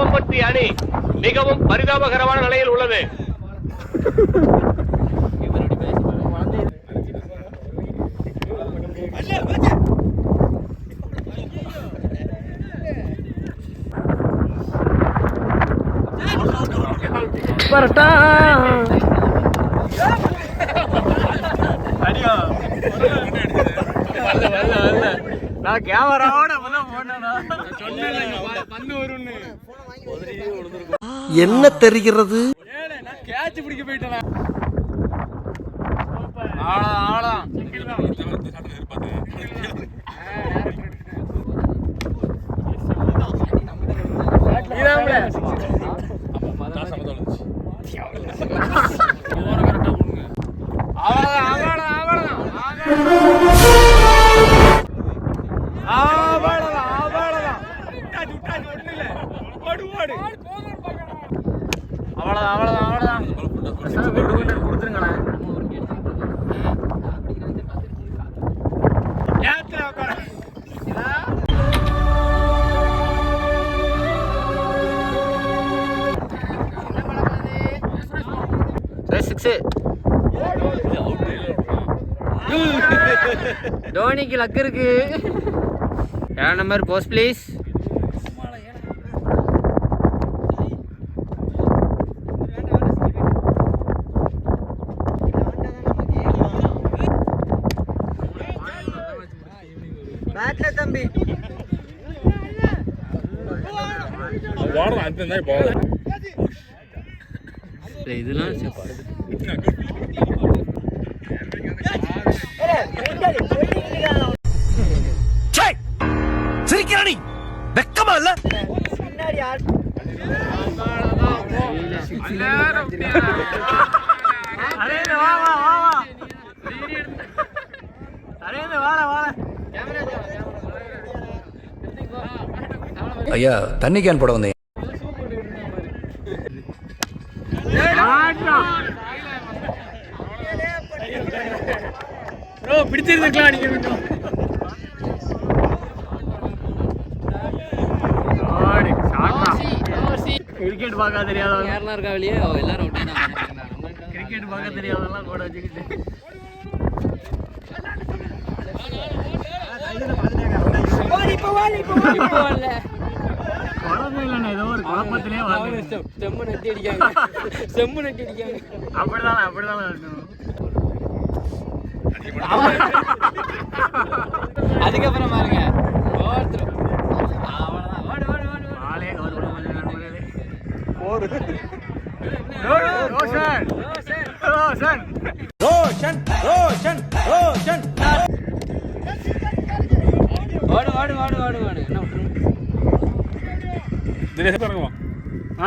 வேப்பம்பட்டி அணி மிகவும் பரிதாபகரமான நிலையில் உள்ளது. நான் கேமராவோட என்ன தெரிகிறது? கேட்ச் பிடிக்க போயிட்டேன். தோனிக்கு லக் இருக்கு. 7 நம்பர் போஸ்ட் ப்ளீஸ். பேட்ல தம்பி இதெல்லாம் சிரிக்கிறானி வெக்கமா இல்ல? ஐயா தண்ணி கேன் போட வந்தேன். பிடிச்சிருந்துக்கலாம் நீங்க. கிரிக்கெட் பார்க்க தெரியாதவங்க யாரெல்லாம் இருக்கா வெளியே? எல்லாரும் கிரிக்கெட் பார்க்க தெரியாதவங்கலாம் கூட வச்சுக்கிட்டு ஏதோ ஒரு குழப்பத்திலே செம்மு நட்டி அடிக்காங்க. செம்மு நட்டி அடிக்காங்க. அப்படிதான் இருக்கணும். அதுக்கப்புறம் பாருங்க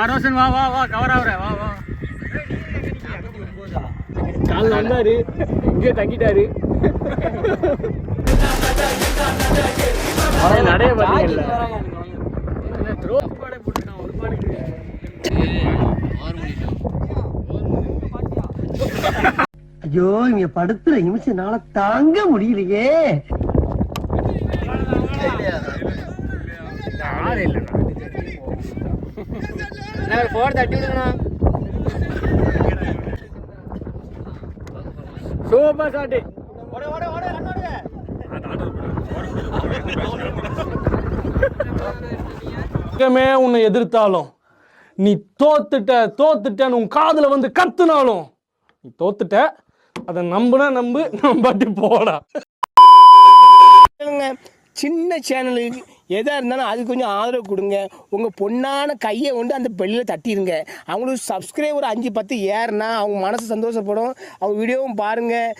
ரோஷன் வா வா வா கவர் ஆகுற வா வா. கால் வந்தாரு இங்கே தங்கிட்டாரு. நடைய பாத்தீங்கல்ல. ஐயோ இங்க படுத்துற நிமிஷம்னால தாங்க முடியலையே. போர் தட்டி விடுங்கண்ணா. Super shot. உன்னை எதிர்த்தாலும் நீ தோத்துட்டன்னு உன் காதுல வந்து கத்துனாலும் நீ தோத்துட்ட. அதை நம்புனா நம்பு, நம்பாட்டி போடா. சின்ன சேனலுக்கு எதாக இருந்தாலும் அது கொஞ்சம் ஆதரவு கொடுங்க. உங்கள் பொண்ணான கையை கொண்டு அந்த பெல்லில் தட்டிடுங்க. அவங்களுக்கு சப்ஸ்கிரைபர் 5-10 ஏறுனா அவங்க மனசு சந்தோஷப்படும். அவங்க வீடியோவும் பாருங்கள்.